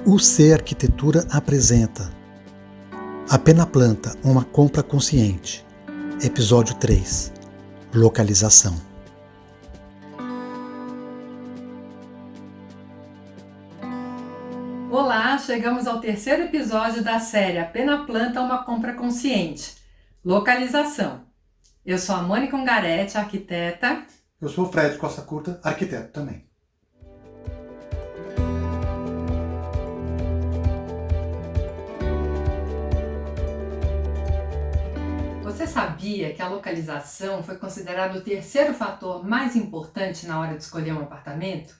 UC Arquitetura apresenta A Pena Planta, uma compra consciente. Episódio 3. Localização. Olá, chegamos ao terceiro episódio da série A Pena Planta, uma compra consciente. Localização. Eu sou a Mônica Ungaretti, arquiteta. Eu sou o Fred Costa Curta, arquiteto também. Você sabia que a localização foi considerado o terceiro fator mais importante na hora de escolher um apartamento?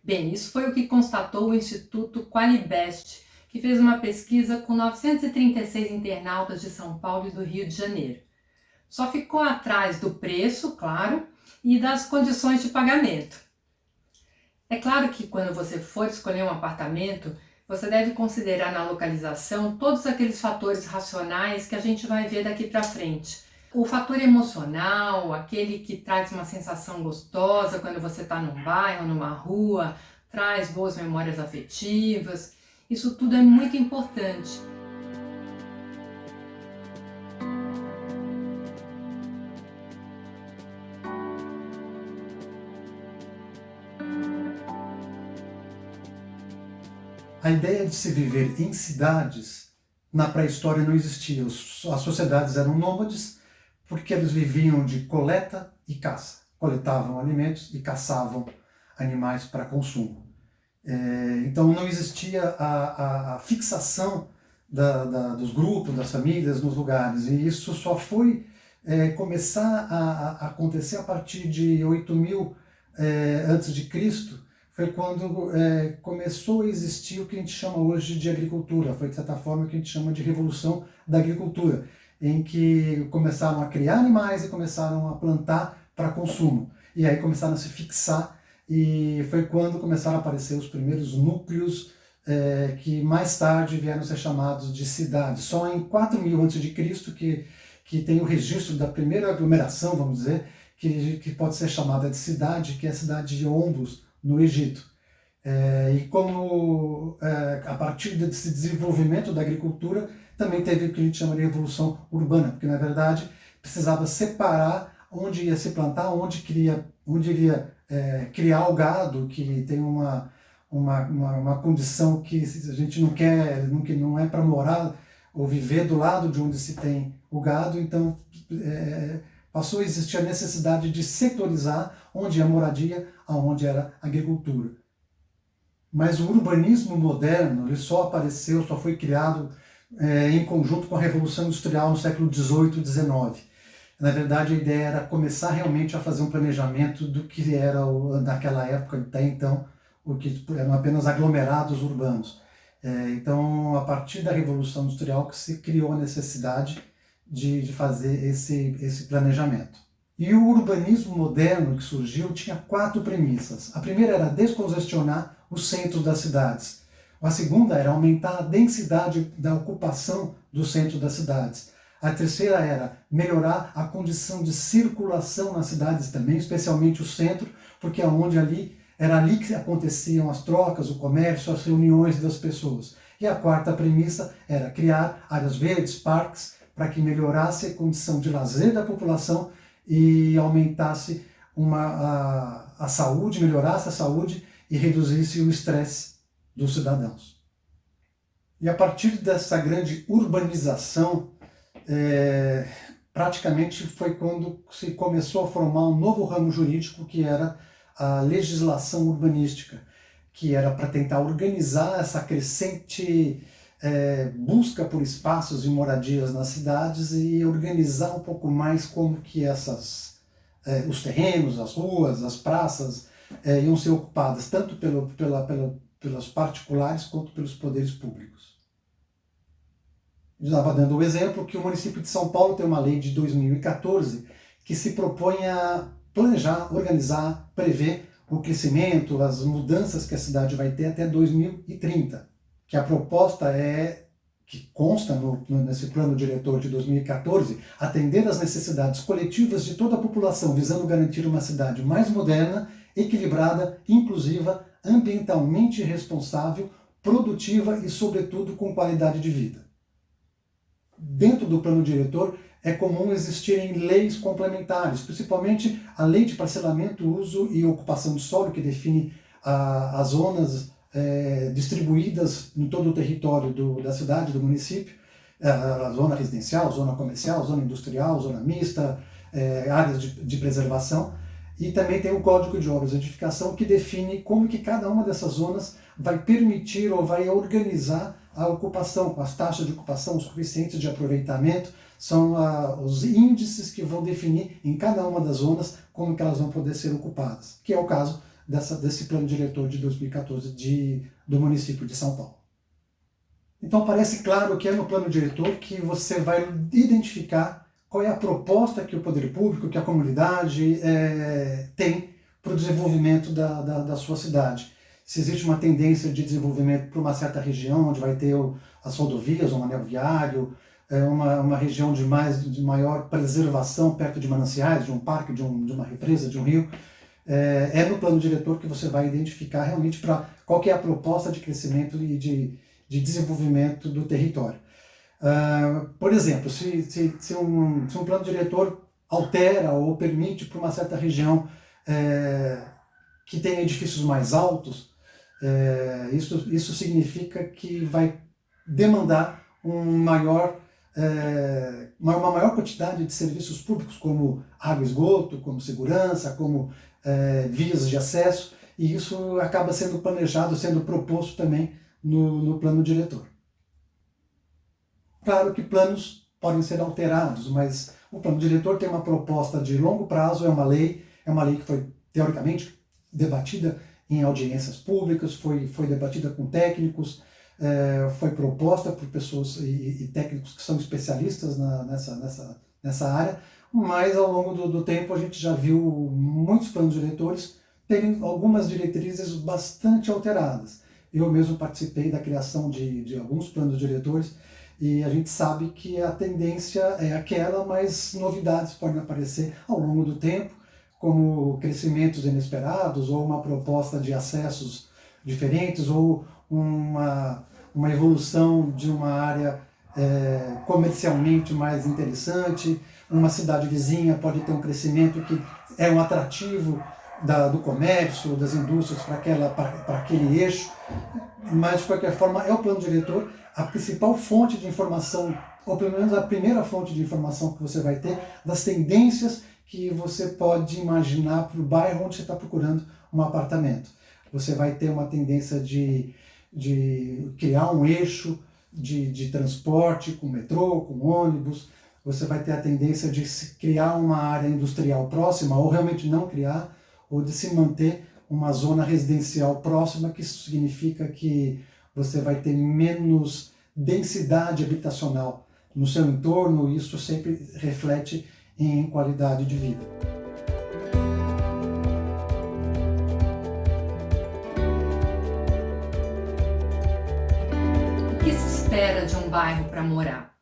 Bem, isso foi o que constatou o Instituto Qualibest, que fez uma pesquisa com 936 internautas de São Paulo e do Rio de Janeiro. Só ficou atrás do preço, claro, e das condições de pagamento. É claro que quando você for escolher um apartamento, você deve considerar na localização todos aqueles fatores racionais que a gente vai ver daqui para frente. O fator emocional, aquele que traz uma sensação gostosa quando você está num bairro, numa rua, traz boas memórias afetivas. Isso tudo é muito importante. A ideia de se viver em cidades, na pré-história não existia. As sociedades eram nômades porque eles viviam de coleta e caça. Coletavam alimentos e caçavam animais para consumo. Então não existia a fixação dos grupos, das famílias nos lugares. E isso só foi começar a acontecer a partir de 8.000 antes de Cristo. Foi quando começou a existir o que a gente chama hoje de agricultura. Foi, de certa forma, o que a gente chama de revolução da agricultura, em que começaram a criar animais e começaram a plantar para consumo. E aí começaram a se fixar, e foi quando começaram a aparecer os primeiros núcleos que mais tarde vieram a ser chamados de cidades. Só em 4.000 a.C. que tem o registro da primeira aglomeração, vamos dizer, que pode ser chamada de cidade, que é a cidade de Ombus, no Egito. E como a partir desse desenvolvimento da agricultura, também teve o que a gente chama de revolução urbana, porque na verdade precisava separar onde ia se plantar, onde iria criar o gado, que tem uma condição que a gente não quer, não é para morar ou viver do lado de onde se tem o gado. Então passou a existir a necessidade de setorizar onde é a moradia, aonde era a agricultura. Mas o urbanismo moderno ele só apareceu, só foi criado em conjunto com a Revolução Industrial no século XVIII e XIX. Na verdade, a ideia era começar realmente a fazer um planejamento do que era, naquela época, até então, o que eram apenas aglomerados urbanos. Então, a partir da Revolução Industrial que se criou a necessidade de fazer esse planejamento. E o urbanismo moderno que surgiu tinha 4 premissas. A primeira era descongestionar os centros das cidades. A segunda era aumentar a densidade da ocupação do centro das cidades. A terceira era melhorar a condição de circulação nas cidades também, especialmente o centro, porque era ali que aconteciam as trocas, o comércio, as reuniões das pessoas. E a quarta premissa era criar áreas verdes, parques, para que melhorasse a condição de lazer da população e aumentasse a saúde, melhorasse a saúde e reduzisse o estresse dos cidadãos. E a partir dessa grande urbanização, praticamente foi quando se começou a formar um novo ramo jurídico, que era a legislação urbanística, que era para tentar organizar essa crescente busca por espaços e moradias nas cidades e organizar um pouco mais como que os terrenos, as ruas, as praças iam ser ocupadas tanto pelos particulares quanto pelos poderes públicos. Eu estava dando o exemplo que o município de São Paulo tem uma lei de 2014 que se propõe a planejar, organizar, prever o crescimento, as mudanças que a cidade vai ter até 2030. Que a proposta que consta nesse plano diretor de 2014, atender às necessidades coletivas de toda a população, visando garantir uma cidade mais moderna, equilibrada, inclusiva, ambientalmente responsável, produtiva e, sobretudo, com qualidade de vida. Dentro do plano diretor, é comum existirem leis complementares, principalmente a Lei de Parcelamento, Uso e Ocupação de Solo, que define as zonas distribuídas em todo o território da cidade, do município, a zona residencial, zona comercial, zona industrial, zona mista, áreas de preservação. E também tem o Código de Obras e Edificação, que define como que cada uma dessas zonas vai permitir ou vai organizar a ocupação, com as taxas de ocupação, os coeficientes de aproveitamento, são os índices que vão definir em cada uma das zonas como que elas vão poder ser ocupadas, que é o caso desse plano diretor de 2014 do município de São Paulo. Então parece claro que é no plano diretor que você vai identificar qual é a proposta que o poder público, que a comunidade tem para o desenvolvimento da sua cidade. Se existe uma tendência de desenvolvimento para uma certa região, onde vai ter as rodovias, um anel viário, uma região de maior preservação perto de mananciais, de um parque, de uma represa, de um rio, é no plano diretor que você vai identificar realmente qual que é a proposta de crescimento e de desenvolvimento do território. Por exemplo, se um plano diretor altera ou permite para uma certa região que tem edifícios mais altos, isso significa que vai demandar uma maior quantidade de serviços públicos, como água e esgoto, como segurança, como vias de acesso, e isso acaba sendo planejado, sendo proposto também no plano diretor. Claro que planos podem ser alterados, mas o plano diretor tem uma proposta de longo prazo, é uma lei que foi, teoricamente, debatida em audiências públicas, foi debatida com técnicos, foi proposta por pessoas e técnicos que são especialistas nessa área, mas ao longo do tempo a gente já viu muitos planos diretores terem algumas diretrizes bastante alteradas. Eu mesmo participei da criação de alguns planos diretores e a gente sabe que a tendência é aquela, mas novidades podem aparecer ao longo do tempo, como crescimentos inesperados, ou uma proposta de acessos diferentes, ou uma evolução de uma área comercialmente mais interessante. Uma cidade vizinha pode ter um crescimento que é um atrativo do comércio, das indústrias para aquele eixo, mas de qualquer forma é o plano diretor a principal fonte de informação, ou pelo menos a primeira fonte de informação que você vai ter das tendências que você pode imaginar para o bairro onde você está procurando um apartamento. Você vai ter uma tendência de criar um eixo de transporte com metrô, com ônibus. Você vai ter a tendência de se criar uma área industrial próxima, ou realmente não criar, ou de se manter uma zona residencial próxima, que isso significa que você vai ter menos densidade habitacional no seu entorno, e isso sempre reflete em qualidade de vida. O que se espera de um bairro para morar?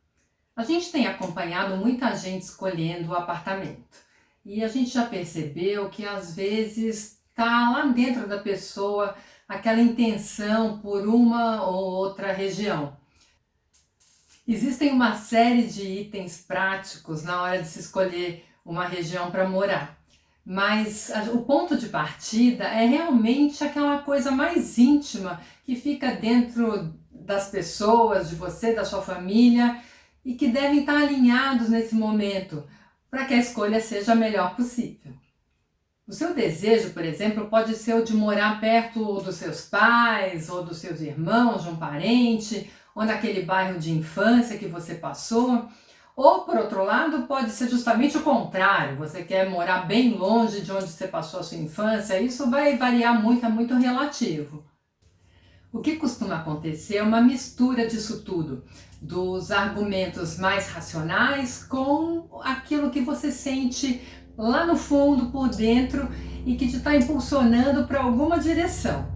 A gente tem acompanhado muita gente escolhendo o apartamento. E a gente já percebeu que às vezes está lá dentro da pessoa aquela intenção por uma ou outra região. Existem uma série de itens práticos na hora de se escolher uma região para morar, mas o ponto de partida é realmente aquela coisa mais íntima que fica dentro das pessoas, de você, da sua família, e que devem estar alinhados nesse momento para que a escolha seja a melhor possível. O seu desejo, por exemplo, pode ser o de morar perto dos seus pais ou dos seus irmãos, de um parente, ou naquele bairro de infância que você passou. Ou, por outro lado, pode ser justamente o contrário. Você quer morar bem longe de onde você passou a sua infância. Isso vai variar muito, é muito relativo. O que costuma acontecer é uma mistura disso tudo, dos argumentos mais racionais com aquilo que você sente lá no fundo, por dentro, e que te está impulsionando para alguma direção.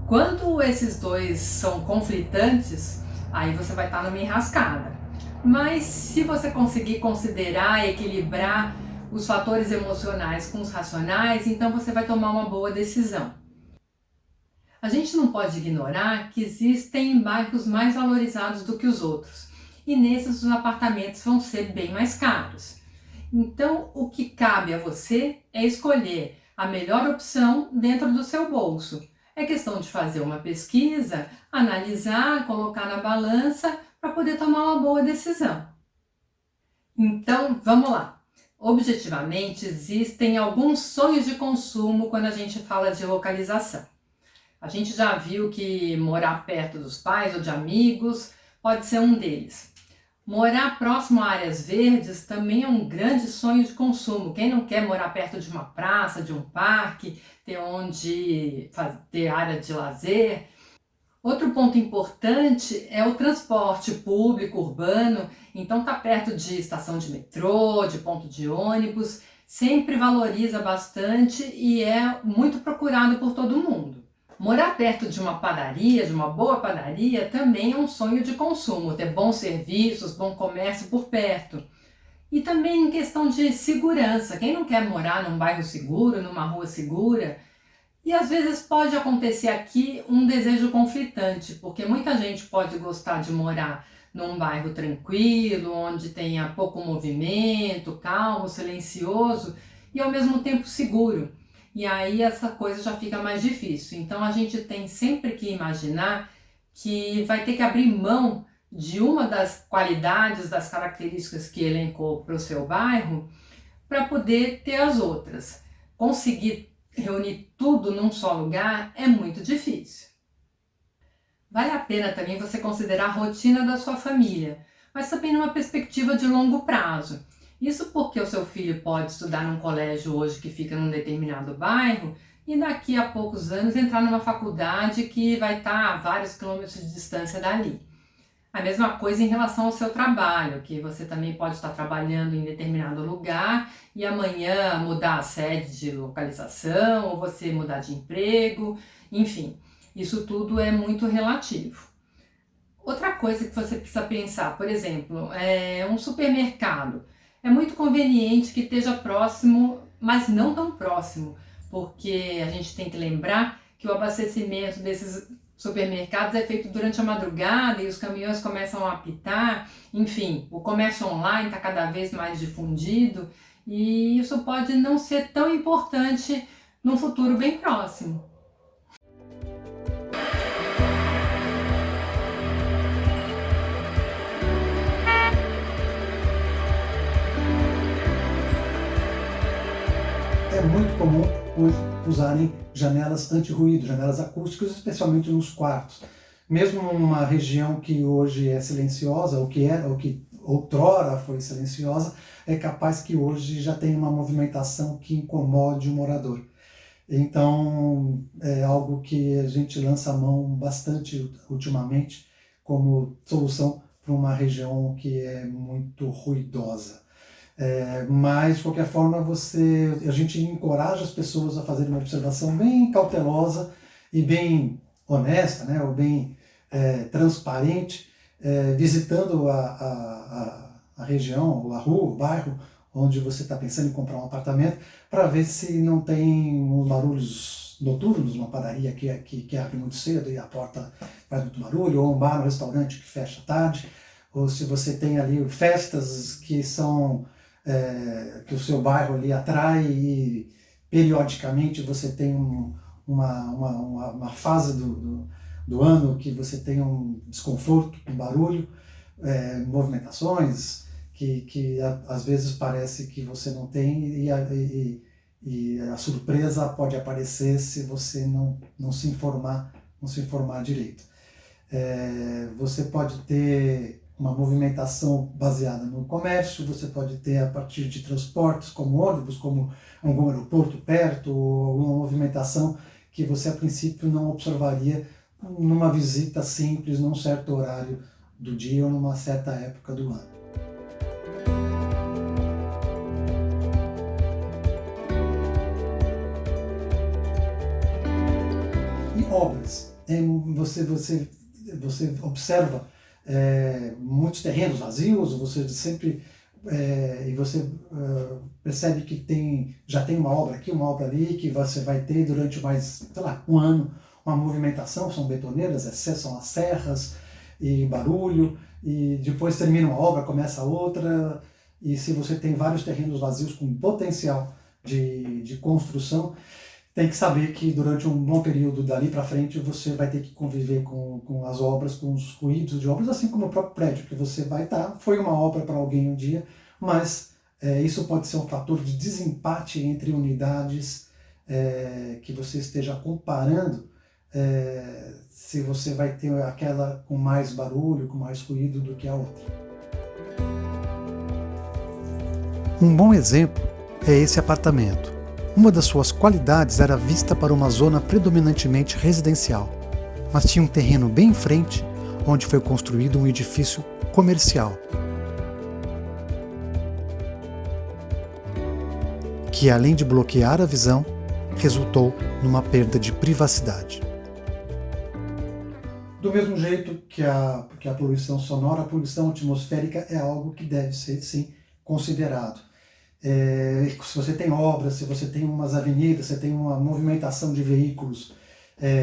Quando esses dois são conflitantes, aí você vai estar numa enrascada. Mas se você conseguir considerar e equilibrar os fatores emocionais com os racionais, então você vai tomar uma boa decisão. A gente não pode ignorar que existem bairros mais valorizados do que os outros, e nesses os apartamentos vão ser bem mais caros. Então, o que cabe a você é escolher a melhor opção dentro do seu bolso. É questão de fazer uma pesquisa, analisar, colocar na balança para poder tomar uma boa decisão. Então, vamos lá. Objetivamente, existem alguns sonhos de consumo quando a gente fala de localização. A gente já viu que morar perto dos pais ou de amigos pode ser um deles. Morar próximo a áreas verdes também é um grande sonho de consumo. Quem não quer morar perto de uma praça, de um parque, ter onde ter área de lazer? Outro ponto importante é o transporte público urbano. Então, estar perto de estação de metrô, de ponto de ônibus, sempre valoriza bastante e é muito procurado por todo mundo. Morar perto de uma padaria, de uma boa padaria, também é um sonho de consumo, ter bons serviços, bom comércio por perto. E também em questão de segurança, quem não quer morar num bairro seguro, numa rua segura? E às vezes pode acontecer aqui um desejo conflitante, porque muita gente pode gostar de morar num bairro tranquilo, onde tenha pouco movimento, calmo, silencioso e ao mesmo tempo seguro. E aí essa coisa já fica mais difícil. Então a gente tem sempre que imaginar que vai ter que abrir mão de uma das qualidades, das características que elencou para o seu bairro, para poder ter as outras. Conseguir reunir tudo num só lugar é muito difícil. Vale a pena também você considerar a rotina da sua família, mas também numa perspectiva de longo prazo. Isso porque o seu filho pode estudar num colégio hoje que fica num determinado bairro e daqui a poucos anos entrar numa faculdade que vai estar a vários quilômetros de distância dali. A mesma coisa em relação ao seu trabalho, que você também pode estar trabalhando em determinado lugar e amanhã mudar a sede de localização ou você mudar de emprego, enfim, isso tudo é muito relativo. Outra coisa que você precisa pensar, por exemplo, é um supermercado. É muito conveniente que esteja próximo, mas não tão próximo, porque a gente tem que lembrar que o abastecimento desses supermercados é feito durante a madrugada e os caminhões começam a apitar. Enfim, o comércio online está cada vez mais difundido e isso pode não ser tão importante num futuro bem próximo. É muito comum hoje usarem janelas anti-ruído, janelas acústicas, especialmente nos quartos. Mesmo numa região que hoje é silenciosa, ou que outrora foi silenciosa, é capaz que hoje já tenha uma movimentação que incomode o morador. Então, é algo que a gente lança a mão bastante ultimamente como solução para uma região que é muito ruidosa. Mas, de qualquer forma, a gente encoraja as pessoas a fazerem uma observação bem cautelosa e bem honesta, né, ou bem transparente, visitando a região, ou a rua, o bairro, onde você está pensando em comprar um apartamento, para ver se não tem uns barulhos noturnos, uma padaria que abre muito cedo e a porta faz muito barulho, ou um bar, um restaurante que fecha tarde, ou se você tem ali festas que são... que o seu bairro ali atrai e periodicamente você tem uma fase do ano que você tem um desconforto, um barulho, movimentações que às vezes parece que você não tem e a surpresa pode aparecer se você não se informar direito. Você pode ter uma movimentação baseada no comércio, você pode ter a partir de transportes como ônibus, como algum aeroporto perto, ou alguma movimentação que você a princípio não observaria numa visita simples, num certo horário do dia ou numa certa época do ano. E obras. Você observa muitos terrenos vazios, você sempre e você percebe que já tem uma obra aqui, uma obra ali, que você vai ter durante mais, sei lá, um ano uma movimentação, são betoneiras, são as serras e barulho, e depois termina uma obra, começa outra, e se você tem vários terrenos vazios com potencial de construção, tem que saber que durante um bom período dali para frente você vai ter que conviver com as obras, com os ruídos de obras, assim como o próprio prédio que você vai estar. Foi uma obra para alguém um dia, mas isso pode ser um fator de desempate entre unidades que você esteja comparando, se você vai ter aquela com mais barulho, com mais ruído do que a outra. Um bom exemplo é esse apartamento. Uma das suas qualidades era a vista para uma zona predominantemente residencial, mas tinha um terreno bem em frente, onde foi construído um edifício comercial, que além de bloquear a visão, resultou numa perda de privacidade. Do mesmo jeito que a poluição sonora, a poluição atmosférica é algo que deve ser, sim, considerado. Se você tem obras, se você tem umas avenidas, você tem uma movimentação de veículos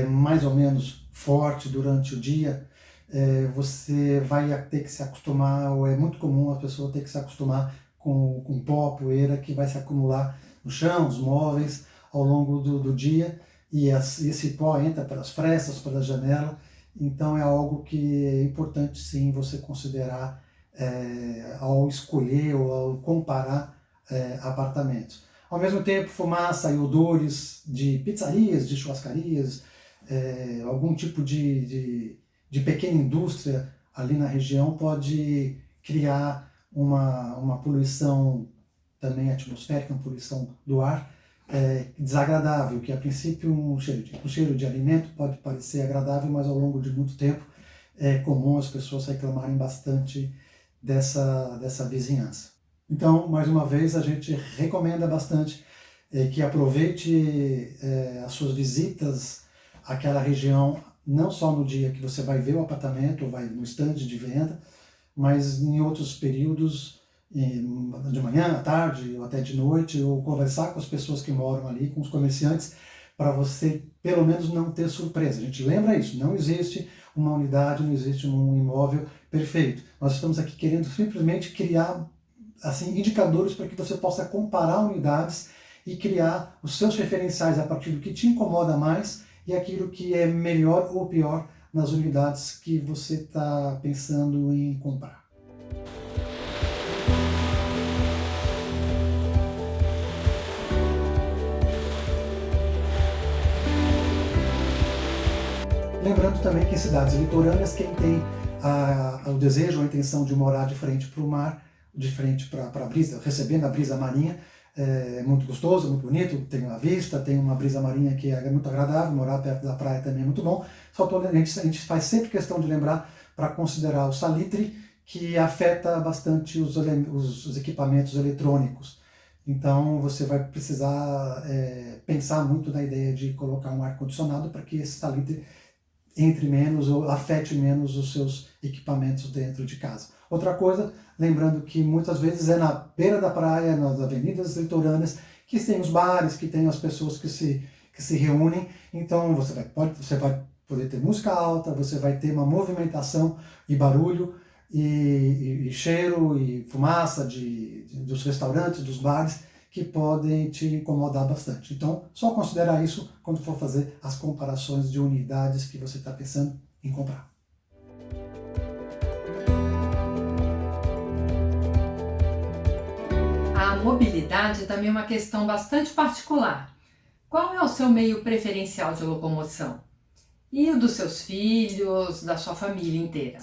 mais ou menos forte durante o dia, você vai ter que se acostumar, ou é muito comum a pessoa ter que se acostumar com pó, poeira que vai se acumular no chão, nos móveis, ao longo do dia, e esse pó entra pelas frestas, pelas janelas, então é algo que é importante sim você considerar ao escolher ou ao comparar apartamentos. Ao mesmo tempo, fumaça e odores de pizzarias, de churrascarias, algum tipo de pequena indústria ali na região pode criar uma poluição também atmosférica, uma poluição do ar desagradável, que a princípio um cheiro de alimento pode parecer agradável, mas ao longo de muito tempo é comum as pessoas reclamarem bastante dessa vizinhança. Então, mais uma vez, a gente recomenda bastante que aproveite as suas visitas àquela região, não só no dia que você vai ver o apartamento, ou vai no estande de venda, mas em outros períodos, de manhã, à tarde, ou até de noite, ou conversar com as pessoas que moram ali, com os comerciantes, para você, pelo menos, não ter surpresa. A gente lembra isso, não existe uma unidade, não existe um imóvel perfeito. Nós estamos aqui querendo simplesmente criar assim, indicadores para que você possa comparar unidades e criar os seus referenciais a partir do que te incomoda mais e aquilo que é melhor ou pior nas unidades que você está pensando em comprar. Lembrando também que em cidades litorâneas, quem tem o desejo ou a intenção de morar de frente para o mar, de frente para a brisa, recebendo a brisa marinha, é muito gostoso, muito bonito, tem uma vista, tem uma brisa marinha que é muito agradável, morar perto da praia também é muito bom. A gente faz sempre questão de lembrar para considerar o salitre, que afeta bastante os equipamentos eletrônicos. Então você vai precisar pensar muito na ideia de colocar um ar-condicionado para que esse salitre entre menos ou afete menos os seus equipamentos dentro de casa. Outra coisa, lembrando que muitas vezes é na beira da praia, nas avenidas litorâneas, que tem os bares, que tem as pessoas que se reúnem, então você vai poder ter música alta, você vai ter uma movimentação e barulho, e cheiro e fumaça dos restaurantes, dos bares, que podem te incomodar bastante. Então, só considerar isso quando for fazer as comparações de unidades que você está pensando em comprar. A mobilidade também é uma questão bastante particular. Qual é o seu meio preferencial de locomoção? E o dos seus filhos, da sua família inteira?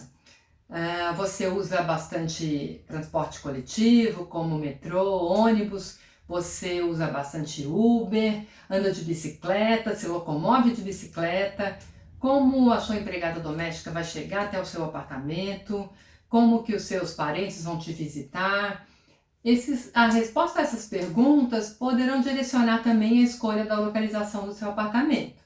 Você usa bastante transporte coletivo, como metrô, ônibus? Você usa bastante Uber, anda de bicicleta, se locomove de bicicleta? Como a sua empregada doméstica vai chegar até o seu apartamento? Como que os seus parentes vão te visitar? A resposta a essas perguntas poderão direcionar também a escolha da localização do seu apartamento.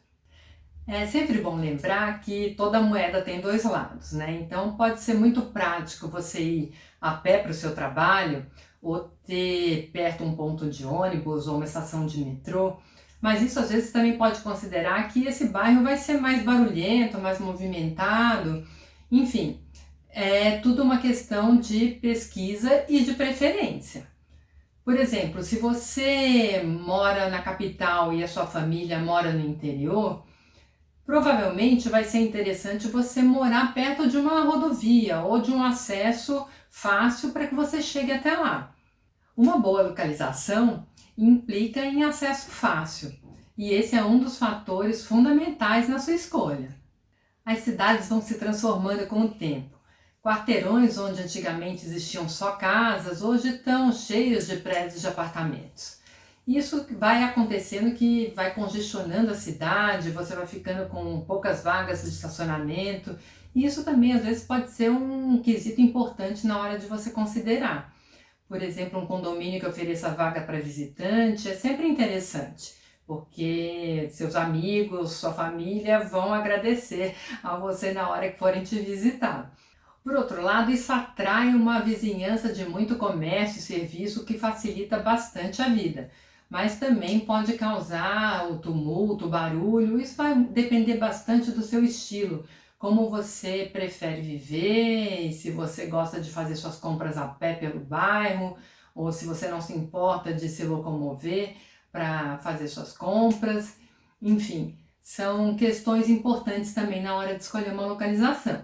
É sempre bom lembrar que toda moeda tem dois lados, né? Então pode ser muito prático você ir a pé para o seu trabalho ou ter perto um ponto de ônibus ou uma estação de metrô, Mas isso às vezes também pode considerar que esse bairro vai ser mais barulhento, mais movimentado, enfim, é tudo uma questão de pesquisa e de preferência. Por exemplo, se você mora na capital e a sua família mora no interior, provavelmente vai ser interessante você morar perto de uma rodovia ou de um acesso fácil para que você chegue até lá. Uma boa localização implica em acesso fácil, e esse é um dos fatores fundamentais na sua escolha. As cidades vão se transformando com o tempo. Quarteirões onde antigamente existiam só casas, hoje estão cheios de prédios de apartamentos. Isso vai acontecendo que vai congestionando a cidade, você vai ficando com poucas vagas de estacionamento, e isso também às vezes pode ser um quesito importante na hora de você considerar. Por exemplo, um condomínio que ofereça vaga para visitante é sempre interessante, porque seus amigos, sua família vão agradecer a você na hora que forem te visitar. Por outro lado, isso atrai uma vizinhança de muito comércio e serviço, que facilita bastante a vida, mas também pode causar o tumulto, o barulho. Isso vai depender bastante do seu estilo, como você prefere viver, e se você gosta de fazer suas compras a pé pelo bairro, ou se você não se importa de se locomover para fazer suas compras. Enfim, são questões importantes também na hora de escolher uma localização.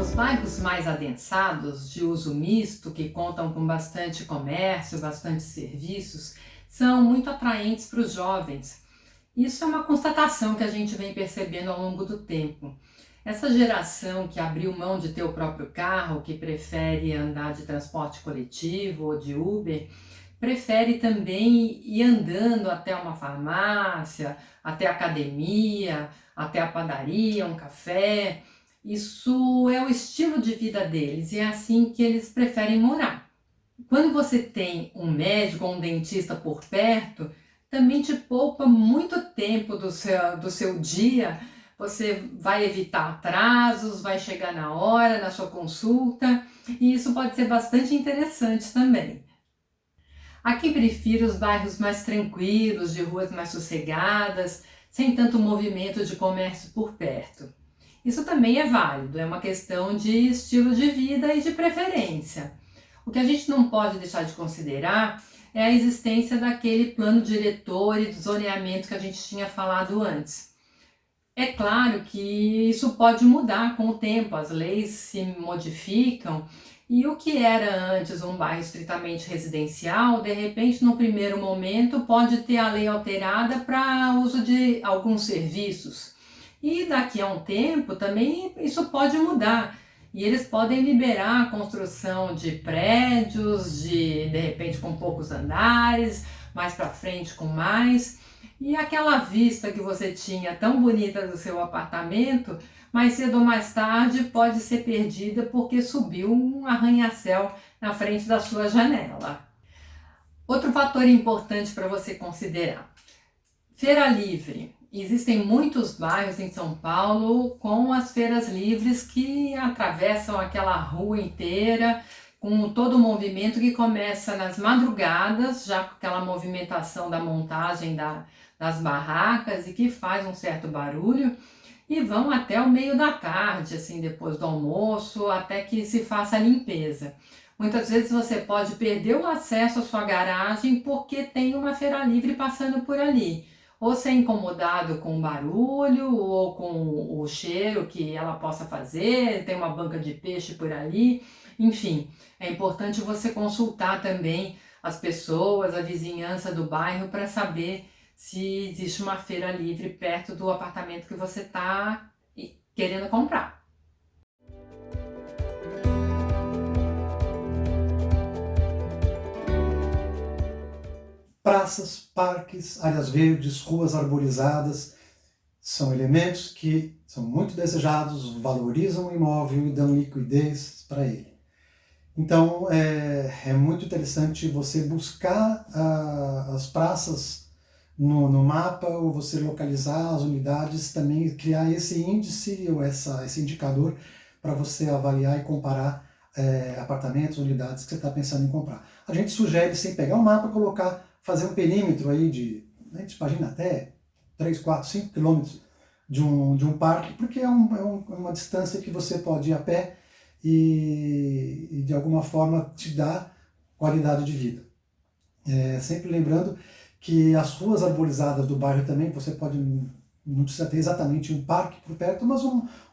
Os bairros mais adensados, de uso misto, que contam com bastante comércio, bastante serviços, são muito atraentes para os jovens. Isso é uma constatação que a gente vem percebendo ao longo do tempo. Essa geração que abriu mão de ter o próprio carro, que prefere andar de transporte coletivo ou de Uber, prefere também ir andando até uma farmácia, até a academia, até a padaria, um café. Isso é o estilo de vida deles e é assim que eles preferem morar. Quando você tem um médico ou um dentista por perto, também te poupa muito tempo do seu dia. Você vai evitar atrasos, vai chegar na hora na sua consulta, e isso pode ser bastante interessante também. Há quem prefira os bairros mais tranquilos, de ruas mais sossegadas, sem tanto movimento de comércio por perto. Isso também é válido, é uma questão de estilo de vida e de preferência. O que a gente não pode deixar de considerar é a existência daquele plano diretor e do zoneamento que a gente tinha falado antes. É claro que isso pode mudar com o tempo, as leis se modificam, e o que era antes um bairro estritamente residencial, de repente, no primeiro momento, pode ter a lei alterada para uso de alguns serviços. E daqui a um tempo também isso pode mudar. E eles podem liberar a construção de prédios, de repente com poucos andares, mais para frente com mais. E aquela vista que você tinha tão bonita do seu apartamento, mais cedo ou mais tarde pode ser perdida porque subiu um arranha-céu na frente da sua janela. Outro fator importante para você considerar: feira livre. Existem muitos bairros em São Paulo com as feiras livres que atravessam aquela rua inteira, com todo o movimento que começa nas madrugadas, já com aquela movimentação da montagem das barracas, e que faz um certo barulho, e vão até o meio da tarde, assim, depois do almoço, até que se faça a limpeza. Muitas vezes você pode perder o acesso à sua garagem porque tem uma feira livre passando por ali, ou ser incomodado com o barulho ou com o cheiro que ela possa fazer, tem uma banca de peixe por ali. Enfim, é importante você consultar também as pessoas, a vizinhança do bairro, para saber se existe uma feira livre perto do apartamento que você está querendo comprar. Praças, parques, áreas verdes, ruas arborizadas são elementos que são muito desejados, valorizam o imóvel e dão liquidez para ele. Então é muito interessante você buscar as praças no mapa, ou você localizar as unidades, também criar esse índice ou esse indicador para você avaliar e comparar apartamentos, unidades que você está pensando em comprar. A gente sugere, sem pegar o mapa, fazer um perímetro aí a gente imagina até 3, 4, 5 quilômetros de um parque, porque é uma distância que você pode ir a pé e de alguma forma te dá qualidade de vida. Sempre lembrando que as ruas arborizadas do bairro também, você pode, não precisa ter exatamente um parque por perto, mas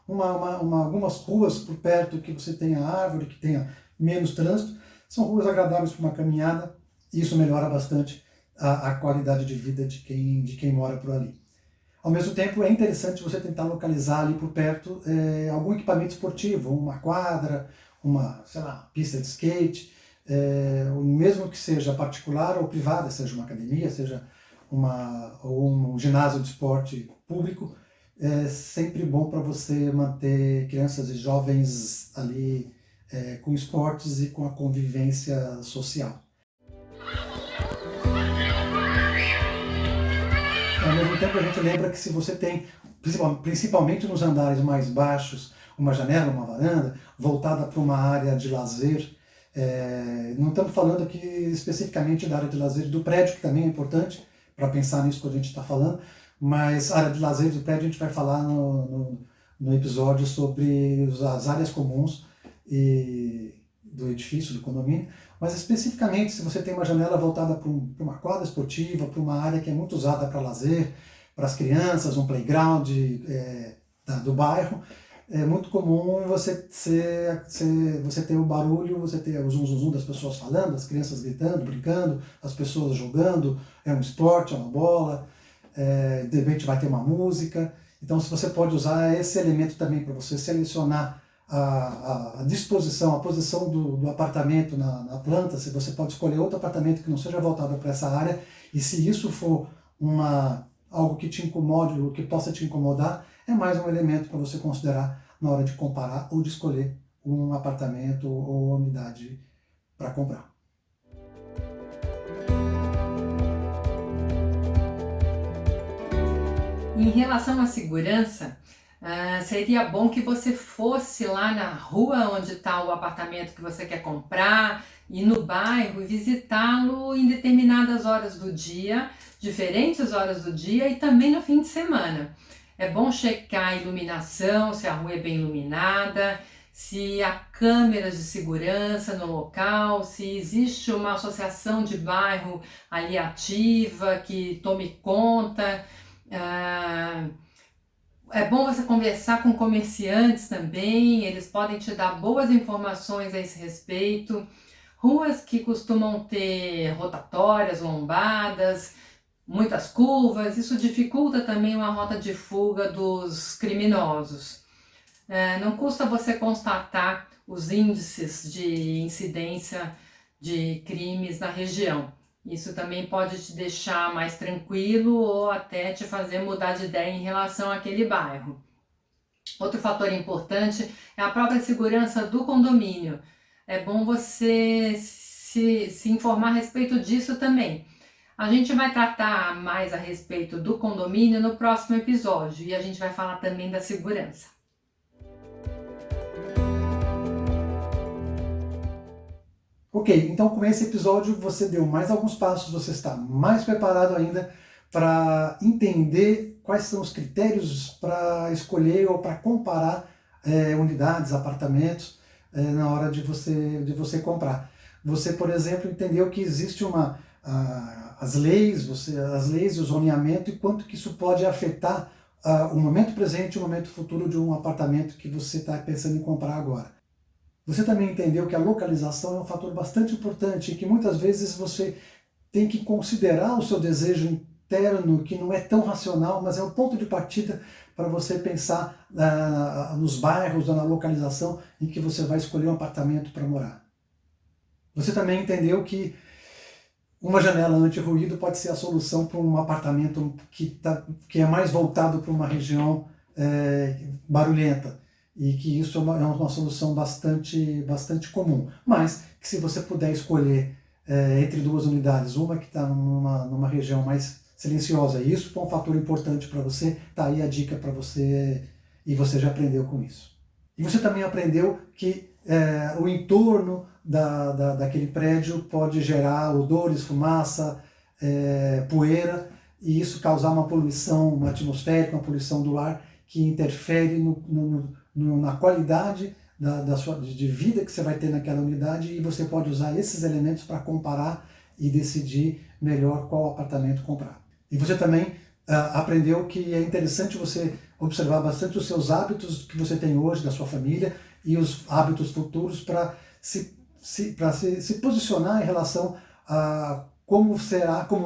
algumas ruas por perto que você tenha árvore, que tenha menos trânsito, são ruas agradáveis para uma caminhada, e isso melhora bastante a qualidade de vida de quem mora por ali. Ao mesmo tempo, é interessante você tentar localizar ali por perto algum equipamento esportivo, uma quadra, sei lá, pista de skate, mesmo que seja particular ou privada, seja uma academia, seja um ginásio de esporte público, é sempre bom para você manter crianças e jovens ali com esportes e com a convivência social. Ao mesmo tempo, a gente lembra que se você tem, principalmente nos andares mais baixos, uma janela, uma varanda, voltada para uma área de lazer, não estamos falando aqui especificamente da área de lazer do prédio, que também é importante para pensar nisso que a gente está falando, mas a área de lazer do prédio a gente vai falar no episódio sobre as áreas comuns do edifício, do condomínio, mas especificamente se você tem uma janela voltada para uma quadra esportiva, para uma área que é muito usada para lazer, para as crianças, um playground do bairro, é muito comum você ter o barulho, você ter o zum das pessoas falando, as crianças gritando, brincando, as pessoas jogando, é um esporte, é uma bola, de repente vai ter uma música. Então, se você pode usar esse elemento também para você selecionar a disposição, a posição do apartamento na planta, se você pode escolher outro apartamento que não seja voltado para essa área, e se isso for algo que te incomode ou que possa te incomodar, é mais um elemento para você considerar na hora de comparar ou de escolher um apartamento ou unidade para comprar. Em relação à segurança, seria bom que você fosse lá na rua onde está o apartamento que você quer comprar e no bairro e visitá-lo em determinadas horas do dia, diferentes horas do dia e também no fim de semana. É bom checar a iluminação, se a rua é bem iluminada, se há câmeras de segurança no local, se existe uma associação de bairro ali ativa que tome conta. É bom você conversar com comerciantes também, eles podem te dar boas informações a esse respeito. Ruas que costumam ter rotatórias, lombadas, muitas curvas, isso dificulta também uma rota de fuga dos criminosos. Não custa você constatar os índices de incidência de crimes na região. Isso também pode te deixar mais tranquilo ou até te fazer mudar de ideia em relação àquele bairro. Outro fator importante é a própria segurança do condomínio. É bom você se informar a respeito disso também. A gente vai tratar mais a respeito do condomínio no próximo episódio e a gente vai falar também da segurança. Ok, então com esse episódio você deu mais alguns passos, você está mais preparado ainda para entender quais são os critérios para escolher ou para comparar unidades, apartamentos na hora de você comprar. Você, por exemplo, entendeu que existe as leis e o zoneamento e quanto que isso pode afetar o momento presente e o momento futuro de um apartamento que você está pensando em comprar agora. Você também entendeu que a localização é um fator bastante importante e que muitas vezes você tem que considerar o seu desejo interno, que não é tão racional, mas é um ponto de partida para você pensar nos bairros, na localização em que você vai escolher um apartamento para morar. Você também entendeu que uma janela anti-ruído pode ser a solução para um apartamento que é mais voltado para uma região barulhenta. E que isso é uma solução bastante comum. Mas que se você puder escolher entre duas unidades, uma que está numa região mais silenciosa, e isso é um fator importante para você, tá aí a dica para você, e você já aprendeu com isso. E você também aprendeu que o entorno daquele prédio pode gerar odores, fumaça, poeira, e isso causar uma poluição atmosférica, uma poluição do ar, que interfere na qualidade de vida que você vai ter naquela unidade, e você pode usar esses elementos para comparar e decidir melhor qual apartamento comprar. E você também aprendeu que é interessante você observar bastante os seus hábitos que você tem hoje, da sua família, e os hábitos futuros para se posicionar em relação a como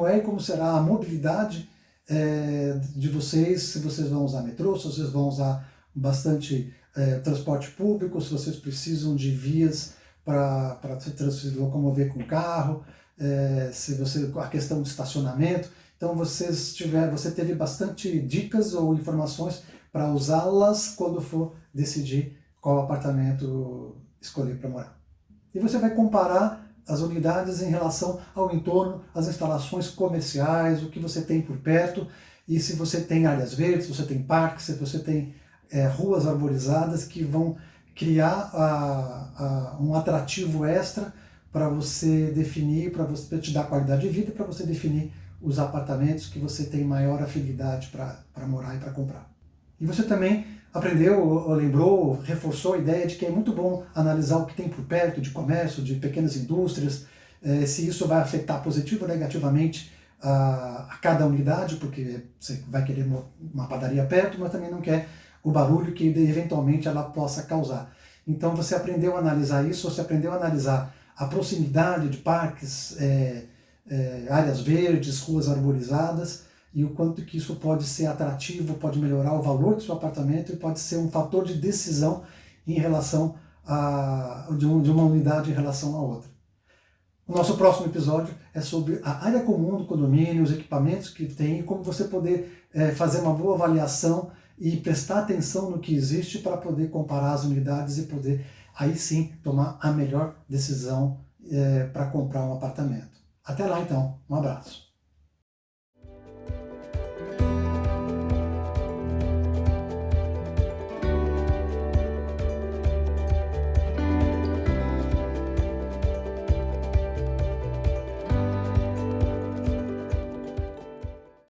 é e como será a mobilidade de vocês, se vocês vão usar metrô, se vocês vão usar bastante transporte público, se vocês precisam de vias para se locomover com carro, a questão de estacionamento. Então você teve bastante dicas ou informações para usá-las quando for decidir qual apartamento escolher para morar. E você vai comparar as unidades em relação ao entorno, as instalações comerciais, o que você tem por perto, e se você tem áreas verdes, se você tem parques, se você tem ruas arborizadas que vão criar um atrativo extra para você definir, para te dar qualidade de vida, para você definir os apartamentos que você tem maior afinidade para morar e para comprar. E você também aprendeu, lembrou, reforçou a ideia de que é muito bom analisar o que tem por perto de comércio, de pequenas indústrias, se isso vai afetar positivo ou negativamente a cada unidade, porque você vai querer uma padaria perto, mas também não quer o barulho que eventualmente ela possa causar. Então você aprendeu a analisar isso, você aprendeu a analisar a proximidade de parques, áreas verdes, ruas arborizadas, e o quanto que isso pode ser atrativo, pode melhorar o valor do seu apartamento e pode ser um fator de decisão em relação de uma unidade em relação à outra. O nosso próximo episódio é sobre a área comum do condomínio, os equipamentos que tem e como você poder fazer uma boa avaliação e prestar atenção no que existe para poder comparar as unidades e poder aí sim tomar a melhor decisão para comprar um apartamento. Até lá então, um abraço.